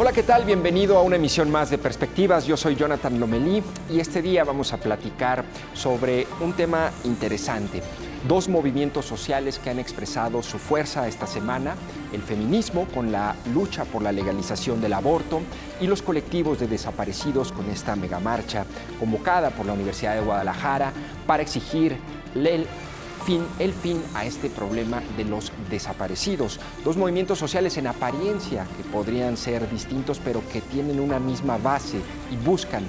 Hola, ¿qué tal? Bienvenido a una emisión más de Perspectivas. Yo soy Jonathan Lomelí y este día vamos a platicar sobre un tema interesante. Dos movimientos sociales que han expresado su fuerza esta semana: el feminismo con la lucha por la legalización del aborto y los colectivos de desaparecidos con esta megamarcha convocada por la Universidad de Guadalajara para exigir el fin a este problema de los desaparecidos. Dos movimientos sociales en apariencia que podrían ser distintos, pero que tienen una misma base y buscan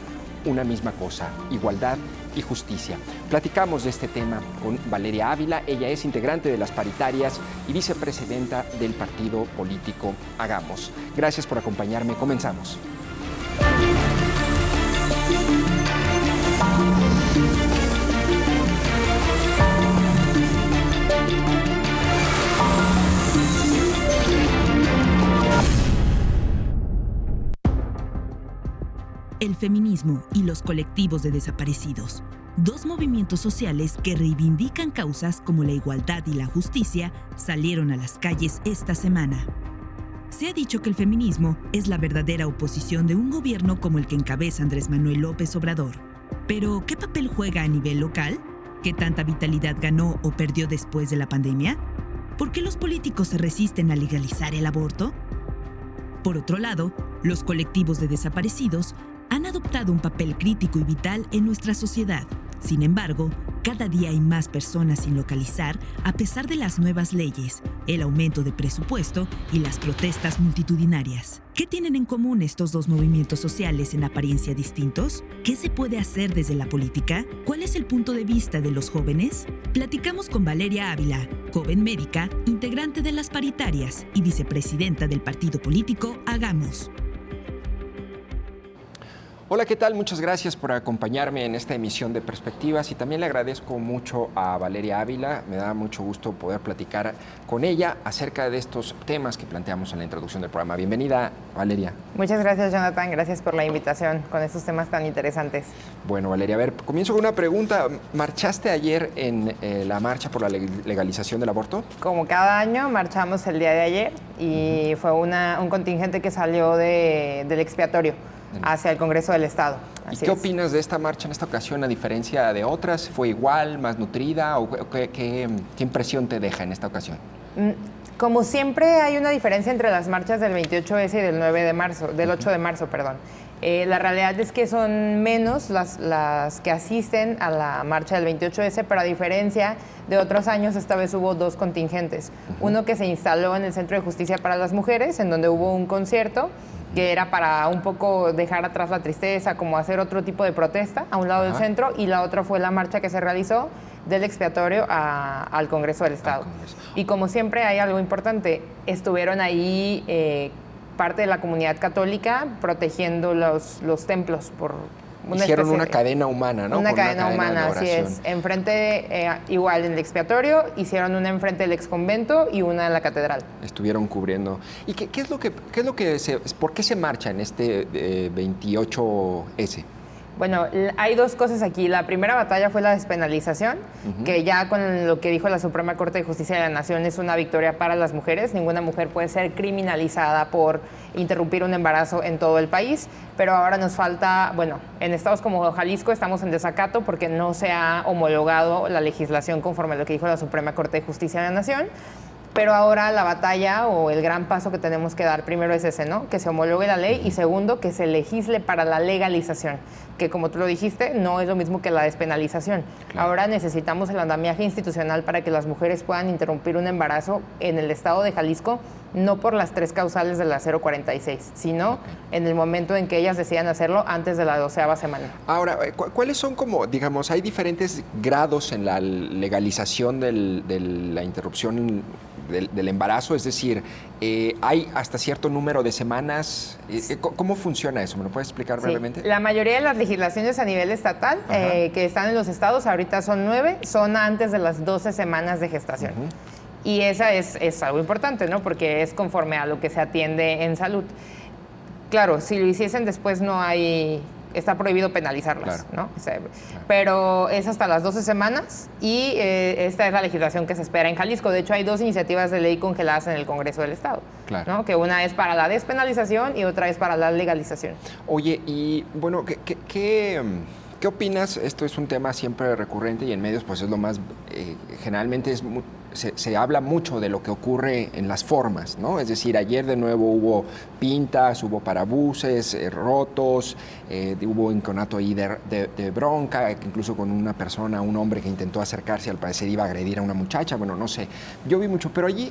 una misma cosa: igualdad y justicia. Platicamos de este tema con Valeria Ávila. Ella es integrante de las paritarias y vicepresidenta del partido político Hagamos. Gracias por acompañarme. Comenzamos. El feminismo y los colectivos de desaparecidos, dos movimientos sociales que reivindican causas como la igualdad y la justicia, salieron a las calles esta semana. Se ha dicho que el feminismo es la verdadera oposición de un gobierno como el que encabeza Andrés Manuel López Obrador. Pero, ¿qué papel juega a nivel local? ¿Qué tanta vitalidad ganó o perdió después de la pandemia? ¿Por qué los políticos se resisten a legalizar el aborto? Por otro lado, los colectivos de desaparecidos han adoptado un papel crítico y vital en nuestra sociedad. Sin embargo, cada día hay más personas sin localizar a pesar de las nuevas leyes, el aumento de presupuesto y las protestas multitudinarias. ¿Qué tienen en común estos dos movimientos sociales en apariencia distintos? ¿Qué se puede hacer desde la política? ¿Cuál es el punto de vista de los jóvenes? Platicamos con Valeria Ávila, joven médica, integrante de las paritarias y vicepresidenta del partido político Hagamos. Hola, ¿qué tal? Muchas gracias por acompañarme en esta emisión de Perspectivas y también le agradezco mucho a Valeria Ávila. Me da mucho gusto poder platicar con ella acerca de estos temas que planteamos en la introducción del programa. Bienvenida, Valeria. Muchas gracias, Jonathan. Gracias por la invitación con estos temas tan interesantes. Bueno, Valeria, a ver, comienzo con una pregunta. ¿Marchaste ayer en la marcha por la legalización del aborto? Como cada año, marchamos el día de ayer y fue un contingente que salió del expiatorio hacia el Congreso del Estado. ¿Y qué opinas de esta marcha en esta ocasión, a diferencia de otras? ¿Fue igual, más nutrida o qué impresión te deja en esta ocasión? Como siempre, hay una diferencia entre las marchas del 28S y del 8 de marzo, perdón. La realidad es que son menos las que asisten a la marcha del 28S, pero a diferencia de otros años, esta vez hubo dos contingentes. Uno que se instaló en el Centro de Justicia para las Mujeres, en donde hubo un concierto que era para un poco dejar atrás la tristeza, como hacer otro tipo de protesta a un lado del centro, y la otra fue la marcha que se realizó del expiatorio al Congreso del Estado. Y como siempre hay algo importante, estuvieron ahí parte de la comunidad católica protegiendo los templos por hicieron una cadena humana, ¿no? Una cadena humana, así es. Enfrente, igual en el expiatorio, hicieron una enfrente del exconvento y una en la catedral. Estuvieron cubriendo. ¿Y por qué se marcha en este 28S? Bueno, hay dos cosas aquí. La primera batalla fue la despenalización, que ya con lo que dijo la Suprema Corte de Justicia de la Nación es una victoria para las mujeres. Ninguna mujer puede ser criminalizada por interrumpir un embarazo en todo el país, pero ahora nos falta, bueno, en estados como Jalisco estamos en desacato porque no se ha homologado la legislación conforme a lo que dijo la Suprema Corte de Justicia de la Nación. Pero ahora la batalla o el gran paso que tenemos que dar primero es ese, ¿no? Que se homologue la ley y segundo, que se legisle para la legalización, que como tú lo dijiste, no es lo mismo que la despenalización. Claro. Ahora necesitamos el andamiaje institucional para que las mujeres puedan interrumpir un embarazo en el estado de Jalisco, no por las 3 causales de la 046, sino en el momento en que ellas decidan hacerlo antes de la 12ª semana. Ahora, ¿cuáles son como, digamos, hay diferentes grados en la legalización de la interrupción del embarazo? Es decir, ¿hay hasta cierto número de semanas? ¿Cómo funciona eso? ¿Me lo puedes explicar brevemente? La mayoría de las legislaciones a nivel estatal que están en los estados, ahorita son 9, son antes de las 12 semanas de gestación. Y esa es algo importante, ¿no? Porque es conforme a lo que se atiende en salud. Claro, si lo hiciesen después no hay está prohibido penalizarlas, Claro. ¿no? O sea, pero es hasta las 12 semanas y esta es la legislación que se espera en Jalisco. De hecho, hay 2 iniciativas de ley congeladas en el Congreso del Estado, Claro. ¿no? Que una es para la despenalización y otra es para la legalización. Oye, y bueno, ¿qué opinas? Esto es un tema siempre recurrente y en medios pues es lo más, generalmente se habla mucho de lo que ocurre en las formas, ¿no? Es decir, ayer de nuevo hubo pintas, hubo parabuses rotos, hubo un conato ahí de bronca, incluso con una persona, un hombre que intentó acercarse, al parecer iba a agredir a una muchacha, bueno, no sé, yo vi mucho, pero allí,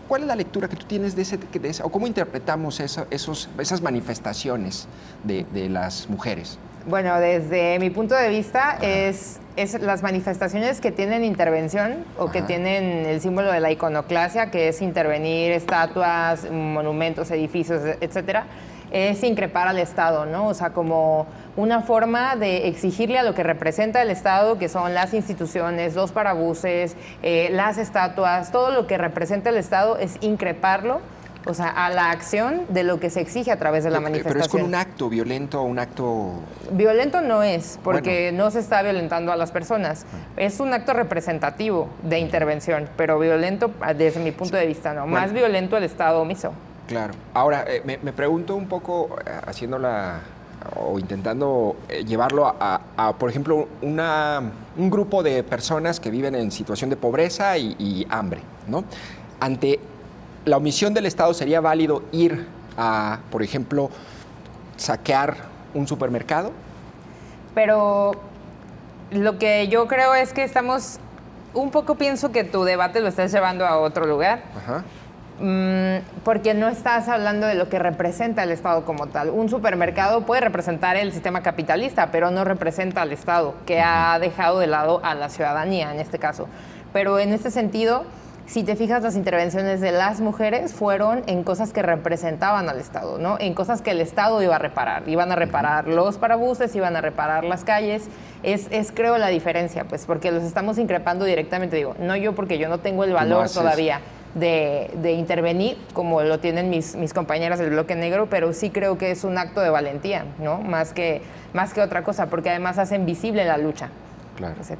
¿cuál es la lectura que tú tienes de ese, o cómo interpretamos esas manifestaciones de las mujeres? Bueno, desde mi punto de vista es las manifestaciones que tienen intervención o que tienen el símbolo de la iconoclasia, que es intervenir estatuas, monumentos, edificios, etcétera, es increpar al Estado, ¿no? O sea, como una forma de exigirle a lo que representa el Estado, que son las instituciones, los parabuses, las estatuas, todo lo que representa el Estado es increparlo. O sea, a la acción de lo que se exige a través de la manifestación. Pero es con un acto violento, un acto... Violento no es, porque no se está violentando a las personas. Es un acto representativo de intervención, pero violento desde mi punto de vista no. Bueno. Más violento el Estado omiso. Claro. Ahora, me pregunto un poco, haciéndola o intentando llevarlo a, por ejemplo, un grupo de personas que viven en situación de pobreza y hambre, ¿no? Ante la omisión del Estado, ¿sería válido ir a, por ejemplo, saquear un supermercado? Pero lo que yo creo es que estamos... Un poco pienso que tu debate lo estás llevando a otro lugar. Ajá. Porque no estás hablando de lo que representa el Estado como tal. Un supermercado puede representar el sistema capitalista, pero no representa al Estado, que ha dejado de lado a la ciudadanía en este caso. Pero en este sentido, si te fijas, las intervenciones de las mujeres fueron en cosas que representaban al Estado, ¿no? En cosas que el Estado iba a reparar. Iban a reparar los parabuses, iban a reparar las calles. Es creo, la diferencia, pues, porque los estamos increpando directamente. Digo, no yo, porque yo no tengo el valor todavía de intervenir, como lo tienen mis compañeras del Bloque Negro, pero sí creo que es un acto de valentía, ¿no? Más que otra cosa, porque además hacen visible la lucha. Claro. O sea,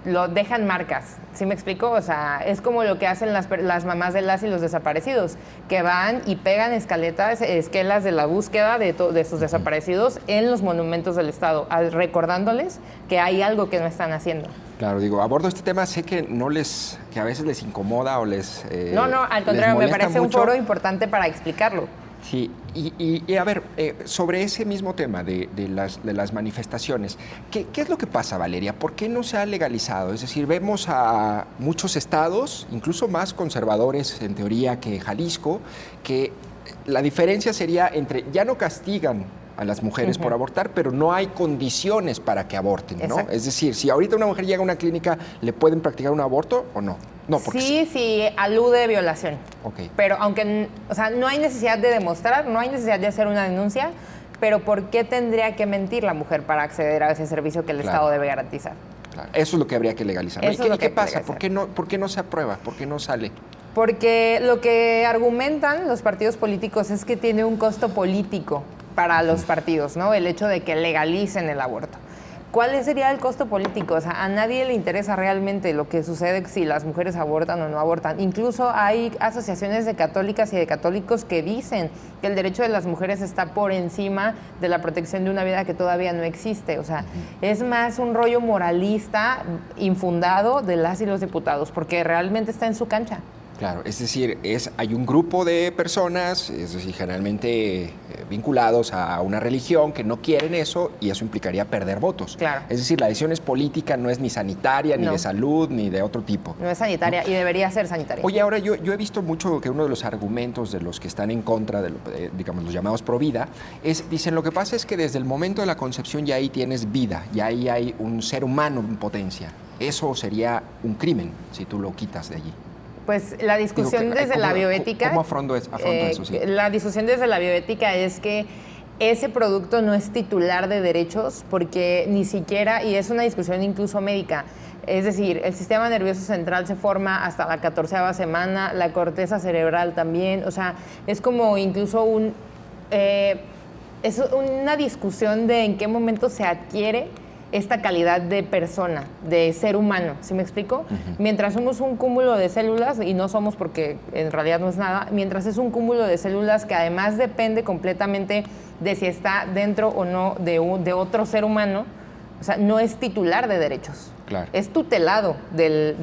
lo dejan marcas, ¿sí me explico? O sea, es como lo que hacen las mamás de las y los desaparecidos, que van y pegan esquelas de la búsqueda de sus desaparecidos en los monumentos del Estado, recordándoles que hay algo que no están haciendo. Claro, digo, abordo este tema, sé que que a veces les incomoda o les No, al contrario, me parece un foro importante para explicarlo. Sí, y a ver, sobre ese mismo tema de las manifestaciones, ¿qué es lo que pasa, Valeria? ¿Por qué no se ha legalizado? Es decir, vemos a muchos estados, incluso más conservadores en teoría que Jalisco, que la diferencia sería entre ya no castigan a las mujeres por abortar, pero no hay condiciones para que aborten, ¿no? Exacto. Es decir, si ahorita una mujer llega a una clínica, ¿le pueden practicar un aborto o no? No, porque sí, alude violación. Ok. Pero aunque, o sea, no hay necesidad de demostrar, no hay necesidad de hacer una denuncia, pero ¿por qué tendría que mentir la mujer para acceder a ese servicio que el Claro. Estado debe garantizar? Claro, eso es lo que habría que legalizar, ¿no? Eso es lo ¿Y qué que pasa? hay que ¿Por qué no se aprueba? ¿Por qué no sale? Porque lo que argumentan los partidos políticos es que tiene un costo político para los partidos, ¿no? El hecho de que legalicen el aborto. ¿Cuál sería el costo político? O sea, a nadie le interesa realmente lo que sucede si las mujeres abortan o no abortan. Incluso hay asociaciones de católicas y de católicos que dicen que el derecho de las mujeres está por encima de la protección de una vida que todavía no existe. O sea, es más un rollo moralista infundado de las y los diputados, porque realmente está en su cancha. Claro, es decir, hay un grupo de personas, es decir, generalmente vinculados a una religión que no quieren eso y eso implicaría perder votos. Claro. Es decir, la decisión es política, no es ni sanitaria, ni No. de salud, ni de otro tipo. No es sanitaria y debería ser sanitaria. Oye, ahora yo he visto mucho que uno de los argumentos de los que están en contra de, digamos, los llamados pro vida, dicen, lo que pasa es que desde el momento de la concepción ya ahí tienes vida, ya ahí hay un ser humano en potencia. Eso sería un crimen si tú lo quitas de allí. Pues la discusión desde la bioética... ¿Cómo afronto eso? Sí. La discusión desde la bioética es que ese producto no es titular de derechos porque ni siquiera, y es una discusión incluso médica, es decir, el sistema nervioso central se forma hasta la 14ª semana, la corteza cerebral también, o sea, es como incluso Es una discusión de en qué momento se adquiere esta calidad de persona, de ser humano, ¿sí me explico? Mientras somos un cúmulo de células, y no somos porque en realidad no es nada, mientras es un cúmulo de células que además depende completamente de si está dentro o no de otro ser humano, o sea, no es titular de derechos. Claro. Es tutelado del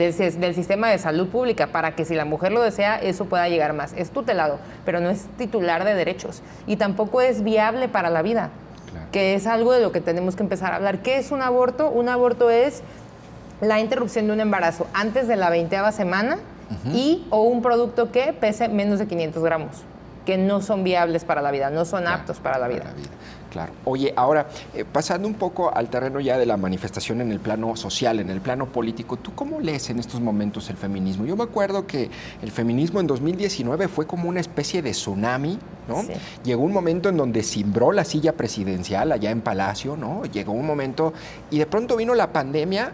sistema de salud pública para que si la mujer lo desea, eso pueda llegar más. Es tutelado, pero no es titular de derechos. Y tampoco es viable para la vida, claro, que es algo de lo que tenemos que empezar a hablar. ¿Qué es un aborto? Un aborto es la interrupción de un embarazo antes de la 20ª semana o un producto que pese menos de 500 gramos, que no son viables para la vida, no son aptos para la vida. Claro. Oye, ahora, pasando un poco al terreno ya de la manifestación en el plano social, en el plano político, ¿tú cómo lees en estos momentos el feminismo? Yo me acuerdo que el feminismo en 2019 fue como una especie de tsunami, ¿no? Sí. Llegó un momento en donde cimbró la silla presidencial allá en Palacio, ¿no? Llegó un momento y de pronto vino la pandemia,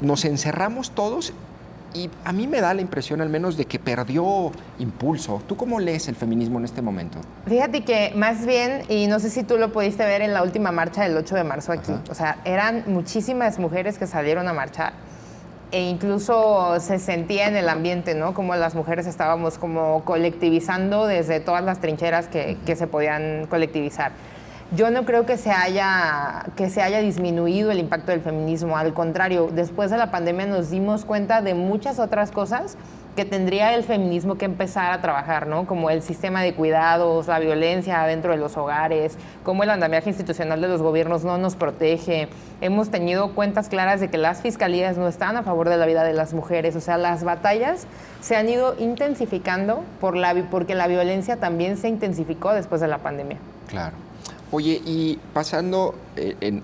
nos encerramos todos y a mí me da la impresión al menos de que perdió impulso. ¿Tú cómo lees el feminismo en este momento? Fíjate que más bien, y no sé si tú lo pudiste ver en la última marcha del 8 de marzo aquí, o sea, eran muchísimas mujeres que salieron a marchar e incluso se sentía en el ambiente, ¿no? Como las mujeres estábamos como colectivizando desde todas las trincheras que se podían colectivizar. Yo no creo que se haya disminuido el impacto del feminismo. Al contrario, después de la pandemia nos dimos cuenta de muchas otras cosas que tendría el feminismo que empezar a trabajar, ¿no? Como el sistema de cuidados, la violencia dentro de los hogares, cómo el andamiaje institucional de los gobiernos no nos protege. Hemos tenido cuentas claras de que las fiscalías no están a favor de la vida de las mujeres. O sea, las batallas se han ido intensificando porque la violencia también se intensificó después de la pandemia. Claro. Oye, y pasando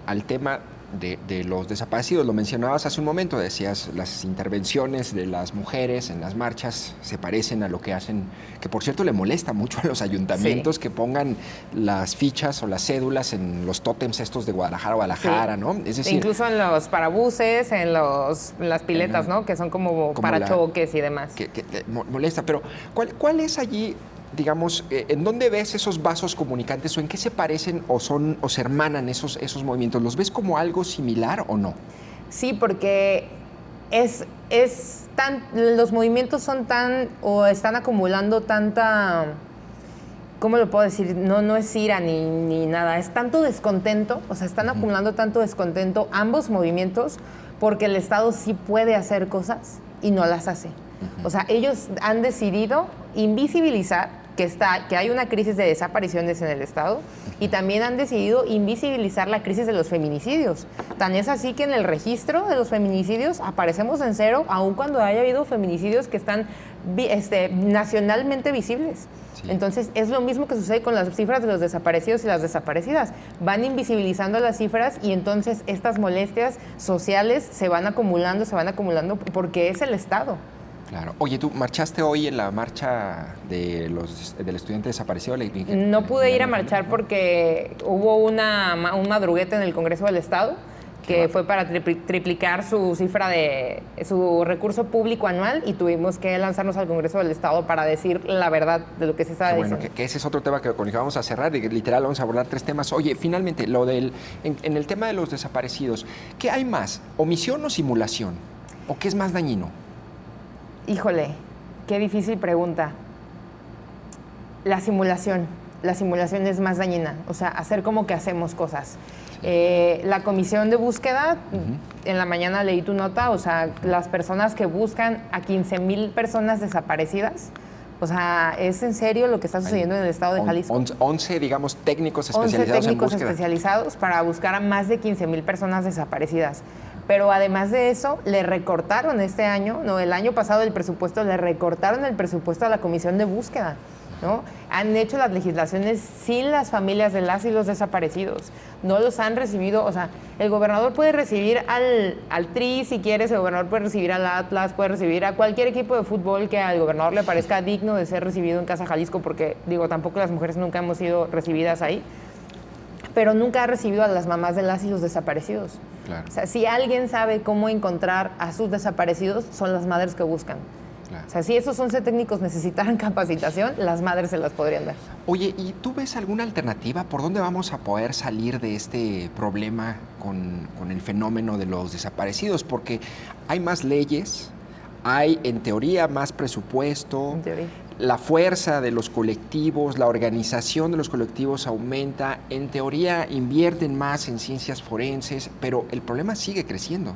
al tema de los desaparecidos, lo mencionabas hace un momento, decías, las intervenciones de las mujeres en las marchas se parecen a lo que hacen, que por cierto le molesta mucho a los ayuntamientos, sí, que pongan las fichas o las cédulas en los tótems estos de Guadalajara, sí, ¿no? Es decir, incluso en los parabuses, en las piletas, ¿no? Que son como parachoques y demás. Que molesta, pero ¿cuál es allí, digamos, en dónde ves esos vasos comunicantes o en qué se parecen o se hermanan esos movimientos? ¿Los ves como algo similar o no? Sí, porque los movimientos están acumulando tanta, ¿cómo lo puedo decir? No es ira ni nada, es tanto descontento, o sea, están acumulando tanto descontento ambos movimientos porque el Estado sí puede hacer cosas y no las hace. O sea, ellos han decidido invisibilizar que hay una crisis de desapariciones en el Estado y también han decidido invisibilizar la crisis de los feminicidios. Tan es así que en el registro de los feminicidios aparecemos en cero, aun cuando haya habido feminicidios que están nacionalmente visibles. Sí. Entonces, es lo mismo que sucede con las cifras de los desaparecidos y las desaparecidas. Van invisibilizando las cifras y entonces estas molestias sociales se van acumulando porque es el Estado. Claro. Oye, ¿tú marchaste hoy en la marcha del estudiante desaparecido? No pude ir a marchar porque hubo un madruguete en el Congreso del Estado que fue para triplicar su cifra de su recurso público anual y tuvimos que lanzarnos al Congreso del Estado para decir la verdad de lo que se estaba diciendo. Bueno, que ese es otro tema con el que vamos a cerrar y literal vamos a abordar 3 temas. Oye, finalmente, en el tema de los desaparecidos, ¿qué hay más? ¿Omisión o simulación? ¿O qué es más dañino? Híjole, qué difícil pregunta. La simulación es más dañina, o sea, hacer como que hacemos cosas. La comisión de búsqueda, en la mañana leí tu nota, o sea, las personas que buscan a 15,000 personas desaparecidas, o sea, ¿es en serio lo que está sucediendo en el estado de Jalisco? 11, digamos, técnicos especializados 11 técnicos en búsqueda. Especializados para buscar a más de 15,000 personas desaparecidas. Pero además de eso, le recortaron el año pasado el presupuesto, le recortaron el presupuesto a la comisión de búsqueda, ¿no? Han hecho las legislaciones sin las familias de las y los desaparecidos. No los han recibido, o sea, el gobernador puede recibir al TRI si quieres, el gobernador puede recibir al Atlas, puede recibir a cualquier equipo de fútbol que al gobernador le parezca digno de ser recibido en Casa Jalisco, porque, tampoco las mujeres nunca hemos sido recibidas ahí. Pero nunca ha recibido a las mamás de las y los desaparecidos. Claro. O sea, si alguien sabe cómo encontrar a sus desaparecidos, son las madres que buscan. O sea, si esos 11 técnicos necesitaran capacitación, las madres se las podrían dar. Oye, ¿y tú ves alguna alternativa? ¿Por dónde vamos a poder salir de este problema con el fenómeno de los desaparecidos? Porque hay más leyes, hay en teoría más presupuesto, En teoría. la fuerza de los colectivos, la organización de los colectivos aumenta, en teoría invierten más en ciencias forenses, pero el problema sigue creciendo.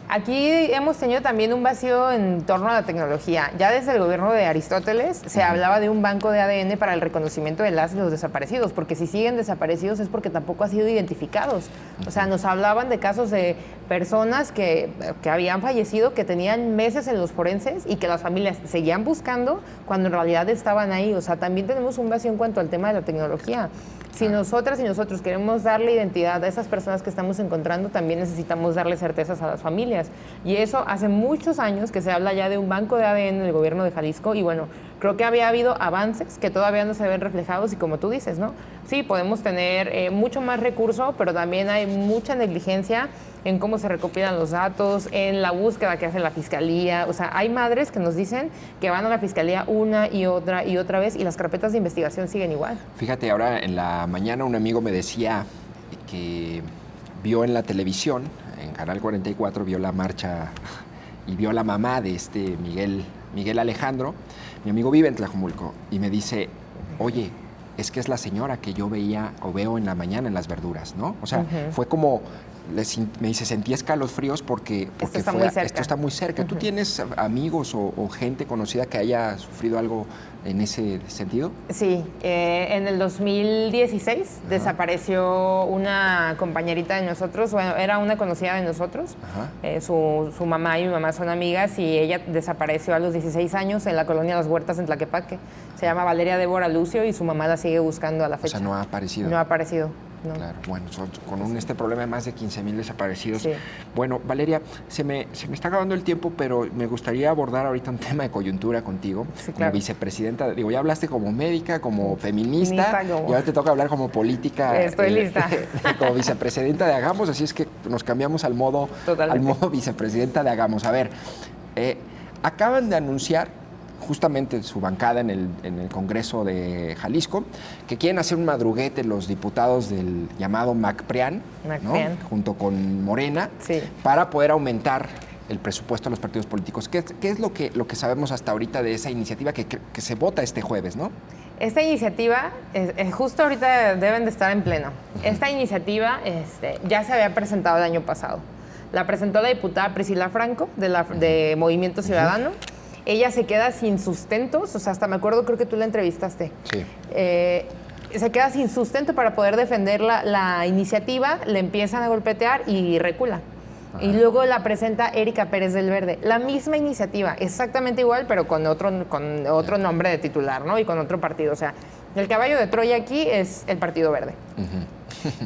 Aquí hemos tenido también un vacío en torno a la tecnología. Ya desde el gobierno de Aristóteles se hablaba de un banco de ADN para el reconocimiento de las y los desaparecidos, porque si siguen desaparecidos es porque tampoco han sido identificados. O sea, nos hablaban de casos de personas que habían fallecido, que tenían meses en los forenses y que las familias seguían buscando cuando en realidad estaban ahí. O sea, también tenemos un vacío en cuanto al tema de la tecnología. Si nosotras y nosotros queremos darle identidad a esas personas que estamos encontrando, también necesitamos darle certezas a las familias. Y eso hace muchos años que se habla ya de un banco de ADN en el gobierno de Jalisco y bueno, creo que había habido avances que todavía no se ven reflejados y como tú dices, ¿no? Sí, podemos tener mucho más recurso, pero también hay mucha negligencia en cómo se recopilan los datos, en la búsqueda que hace la fiscalía. O sea, hay madres que nos dicen que van a la fiscalía una y otra vez y las carpetas de investigación siguen igual. Fíjate, ahora en la mañana un amigo me decía que vio en la televisión, en Canal 44, vio la marcha y vio a la mamá de Miguel Alejandro. Mi amigo vive en Tlajomulco y me dice, oye, es que es la señora que yo veía o veo en la mañana en las verduras, ¿no? O sea, fue como, me dice, sentí escalofríos porque esto está muy cerca. Esto está muy cerca. ¿Tú tienes amigos o gente conocida que haya sufrido algo en ese sentido? Sí, en el 2016 desapareció una compañerita de nosotros, bueno, era una conocida de nosotros. Su mamá y mi mamá son amigas y ella desapareció a los 16 años en la colonia Las Huertas en Tlaquepaque. Se llama Valeria Débora Lucio y su mamá la sigue buscando a la fecha. O sea, no ha aparecido. No ha aparecido. No. Claro, bueno, con este problema de más de 15,000 desaparecidos. Sí. Bueno, Valeria, se me está acabando el tiempo, pero me gustaría abordar ahorita un tema de coyuntura contigo. Sí, claro. Como vicepresidenta, digo, ya hablaste como médica, como feminista, y ahora te toca hablar como política. Estoy lista. Como vicepresidenta de Hagamos, así es que nos cambiamos al modo vicepresidenta de Hagamos. A ver, acaban de anunciar justamente su bancada en el Congreso de Jalisco, que quieren hacer un madruguete los diputados del llamado MACPRIAN, ¿no? Junto con Morena, para poder aumentar el presupuesto a los partidos políticos. ¿Qué es lo que sabemos hasta ahorita de esa iniciativa que se vota este jueves, no? Esta iniciativa, justo ahorita deben de estar en pleno. Esta iniciativa ya se había presentado el año pasado. La presentó la diputada Priscila Franco, de Movimiento Ciudadano. Ella se queda sin sustentos, o sea, hasta me acuerdo, creo que tú la entrevistaste. Sí. Se queda sin sustento para poder defender la iniciativa, le empiezan a golpetear y recula. Ajá. Y luego la presenta Erika Pérez del Verde. La misma iniciativa, exactamente igual, pero con otro nombre de titular, ¿no? Y con otro partido. O sea, el caballo de Troya aquí es el Partido Verde.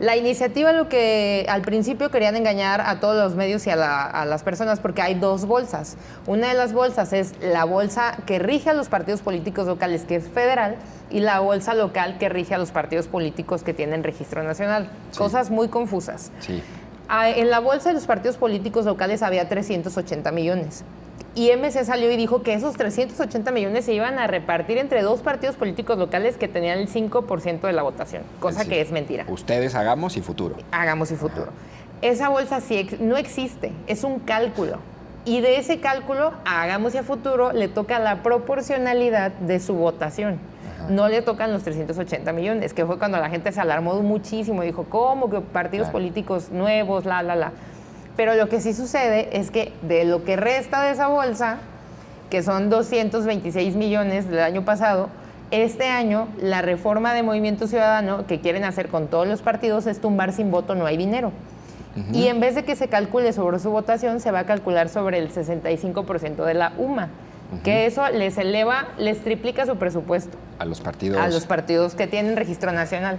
La iniciativa, lo que al principio querían engañar a todos los medios y a las personas, porque hay dos bolsas. Una de las bolsas es la bolsa que rige a los partidos políticos locales, que es federal, y la bolsa local que rige a los partidos políticos que tienen registro nacional. Sí. Cosas muy confusas. Sí. En la bolsa de los partidos políticos locales había 380 millones. Y MC salió y dijo que esos 380 millones se iban a repartir entre dos partidos políticos locales que tenían el 5% de la votación, cosa que es mentira. Ustedes Hagamos y Futuro. Hagamos y Futuro. Esa bolsa no existe, es un cálculo. Y de ese cálculo, a Hagamos y a Futuro le toca la proporcionalidad de su votación. No le tocan los 380 millones, que fue cuando la gente se alarmó muchísimo y dijo, ¿cómo que partidos políticos nuevos, Pero lo que sí sucede es que de lo que resta de esa bolsa, que son 226 millones del año pasado, este año la reforma de Movimiento Ciudadano que quieren hacer con todos los partidos es tumbar sin voto, no hay dinero. Y en vez de que se calcule sobre su votación, se va a calcular sobre el 65% de la UMA. Que eso les triplica su presupuesto. A los partidos. A los partidos que tienen registro nacional.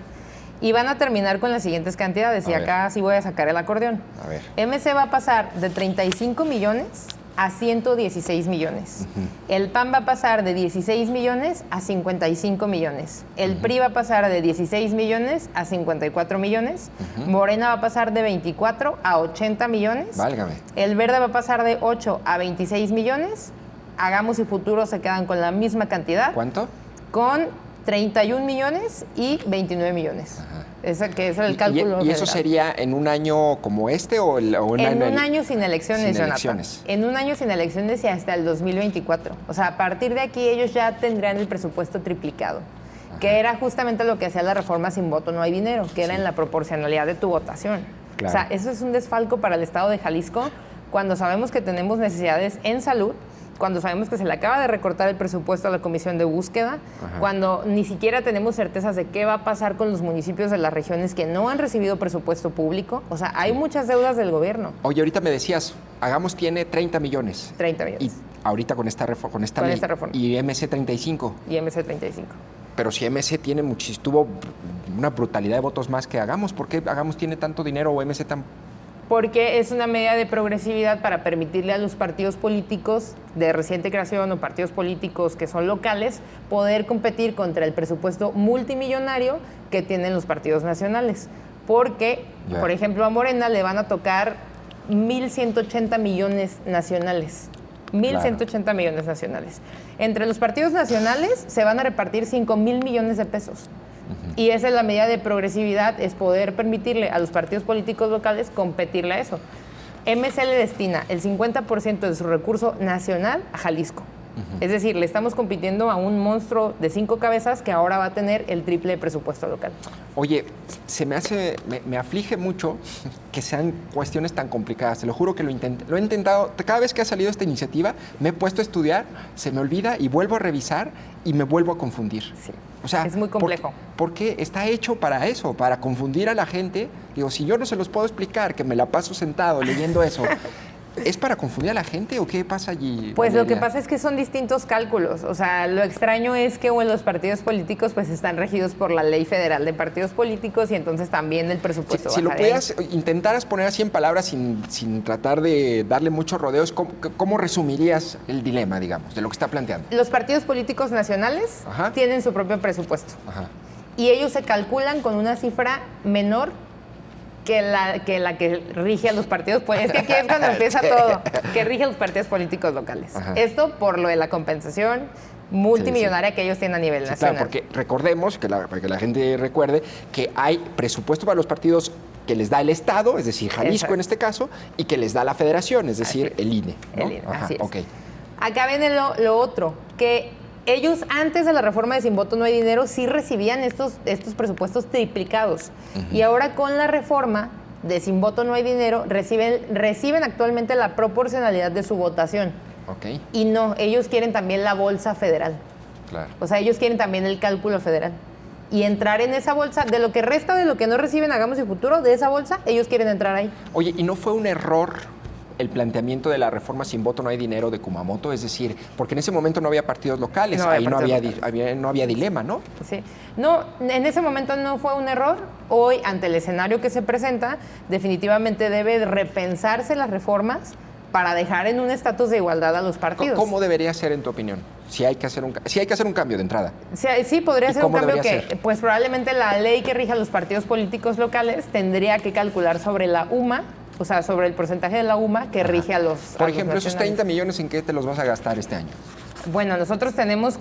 Y van a terminar con las siguientes cantidades. Y acá sí voy a sacar el acordeón. A ver. MC va a pasar de 35 millones a 116 millones. El PAN va a pasar de 16 millones a 55 millones. El PRI va a pasar de 16 millones a 54 millones. Morena va a pasar de 24 a 80 millones. Válgame. El Verde va a pasar de 8 a 26 millones. Hagamos y Futuro se quedan con la misma cantidad. ¿Cuánto? Con 31 millones y 29 millones. Ese que es el cálculo. ¿Y eso federal. sería en un año como este o en un año sin elecciones, sin Jonathan. elecciones? En un año sin elecciones y hasta el 2024. O sea, a partir de aquí ellos ya tendrán el presupuesto triplicado. Que era justamente lo que hacía la reforma Sin Voto No Hay Dinero, que era en la proporcionalidad de tu votación. Claro. O sea, eso es un desfalco para el Estado de Jalisco cuando sabemos que tenemos necesidades en salud, cuando sabemos que se le acaba de recortar el presupuesto a la Comisión de Búsqueda, cuando ni siquiera tenemos certezas de qué va a pasar con los municipios de las regiones que no han recibido presupuesto público. O sea, hay muchas deudas del gobierno. Oye, ahorita me decías, Hagamos tiene 30 millones. 30 millones. Y ahorita con esta reforma. Con esta reforma. Y MC 35. Y MC 35. Pero si MC tiene tuvo una brutalidad de votos más que Hagamos, ¿por qué Hagamos tiene tanto dinero o MC tan...? Porque es una medida de progresividad para permitirle a los partidos políticos de reciente creación o partidos políticos que son locales poder competir contra el presupuesto multimillonario que tienen los partidos nacionales. Porque, por ejemplo, a Morena le van a tocar 1.180 millones nacionales. 1.180 millones nacionales. Entre los partidos nacionales se van a repartir 5,000 millones de pesos. Y esa es la medida de progresividad, es poder permitirle a los partidos políticos locales competirle a eso. MC le destina el 50% de su recurso nacional a Jalisco. Es decir, le estamos compitiendo a un monstruo de 5 cabezas que ahora va a tener el triple de presupuesto local. Oye, me aflige mucho que sean cuestiones tan complicadas. Te lo juro que lo he intentado. Cada vez que ha salido esta iniciativa, me he puesto a estudiar, se me olvida y vuelvo a revisar y me vuelvo a confundir. Sí. O sea, es muy complejo. Porque está hecho para eso, para confundir a la gente. Digo, si yo no se los puedo explicar, que me la paso sentado leyendo eso, ¿es para confundir a la gente o qué pasa allí? Pues Valeria? lo que pasa es que son distintos cálculos. O sea, lo extraño es que los partidos políticos pues están regidos por la Ley Federal de Partidos Políticos y entonces también el presupuesto. Si lo pudieras, intentaras poner así en palabras sin tratar de darle muchos rodeos, ¿cómo resumirías el dilema, digamos, de lo que está planteando? Los partidos políticos nacionales tienen su propio presupuesto. Y ellos se calculan con una cifra menor que la que rige a los partidos. Pues es que aquí es cuando empieza todo, que rige a los partidos políticos locales. Esto por lo de la compensación multimillonaria que ellos tienen a nivel nacional. Claro, porque recordemos, para que la gente recuerde, que hay presupuesto para los partidos que les da el Estado, es decir, Jalisco en este caso, y que les da la Federación, es decir, el INE. ¿no? El INE, así es. Okay. Acá viene lo otro, que ellos antes de la reforma de Sin Voto No Hay Dinero sí recibían estos presupuestos triplicados. Y ahora con la reforma de Sin Voto No Hay Dinero reciben actualmente la proporcionalidad de su votación. Okay. Y no, ellos quieren también la bolsa federal. Claro. O sea, ellos quieren también el cálculo federal. Y entrar en esa bolsa, de lo que resta, de lo que no reciben Hagamos y Futuro, de esa bolsa, ellos quieren entrar ahí. Oye, ¿y no fue un error el planteamiento de la reforma Sin Voto No Hay Dinero de Kumamoto? Es decir, porque en ese momento no había partidos locales, ahí no había dilema, ¿no? Sí. No, en ese momento no fue un error. Hoy, ante el escenario que se presenta, definitivamente debe repensarse las reformas para dejar en un estatus de igualdad a los partidos. ¿Cómo debería ser, en tu opinión? Si hay que hacer un cambio de entrada. Sí, podría ser un cambio que, ser? pues probablemente la ley que rige a los partidos políticos locales tendría que calcular sobre la UMA, o sea, sobre el porcentaje de la UMA que rige a los Por ejemplo, esos 30 millones, ¿en qué te los vas a gastar este año? Bueno, nosotros tenemos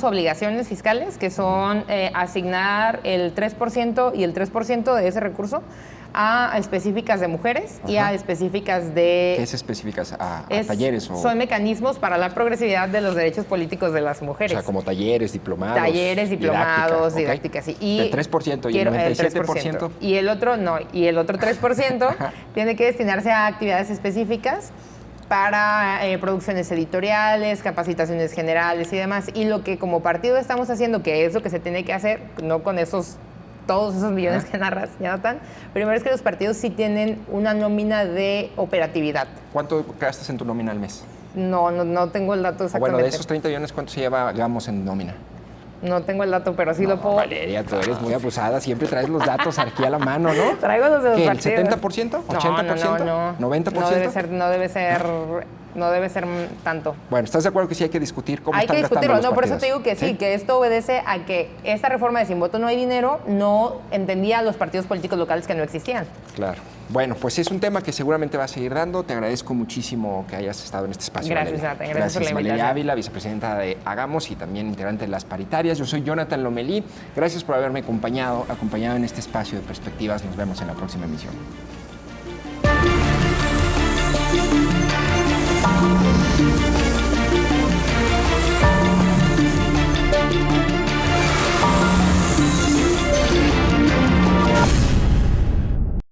obligaciones fiscales que son asignar el 3% y el 3% de ese recurso a específicas de mujeres y a específicas de... ¿Qué es específicas? ¿A talleres? Son mecanismos para la progresividad de los derechos políticos de las mujeres. O sea, como talleres, diplomados. Talleres, diplomados, didáctica, sí. Y el 3% y el 97%. Y el otro, no, y el otro 3% tiene que destinarse a actividades específicas para producciones editoriales, capacitaciones generales y demás. Y lo que como partido estamos haciendo, que es lo que se tiene que hacer, no con todos esos millones que narras, Jonathan. Primero es que los partidos sí tienen una nómina de operatividad. ¿Cuánto gastas en tu nómina al mes? No tengo el dato exactamente. Bueno, de esos 30 millones, ¿cuánto se lleva Hagamos en nómina? No tengo el dato, pero sí lo puedo... Valeria, tú eres muy abusada, siempre traes los datos aquí a la mano, ¿no? Traigo los de los ¿Qué, partidos. ¿El 70%? ¿80%? No. ¿90%? No debe ser no debe ser tanto. Bueno, ¿estás de acuerdo que sí hay que discutir cómo Hay están que gastando discutirlo, los no, por eso partidos? te digo que sí, que esto obedece a que esta reforma de sin voto no hay dinero no entendía a los partidos políticos locales que no existían. Claro. Bueno, pues es un tema que seguramente va a seguir dando. Te agradezco muchísimo que hayas estado en este espacio. Gracias, Valeria. Jonathan. Gracias por la invitación. Valeria Ávila, vicepresidenta de Hagamos y también integrante de las paritarias. Yo soy Jonathan Lomelí. Gracias por haberme acompañado en este espacio de perspectivas. Nos vemos en la próxima emisión.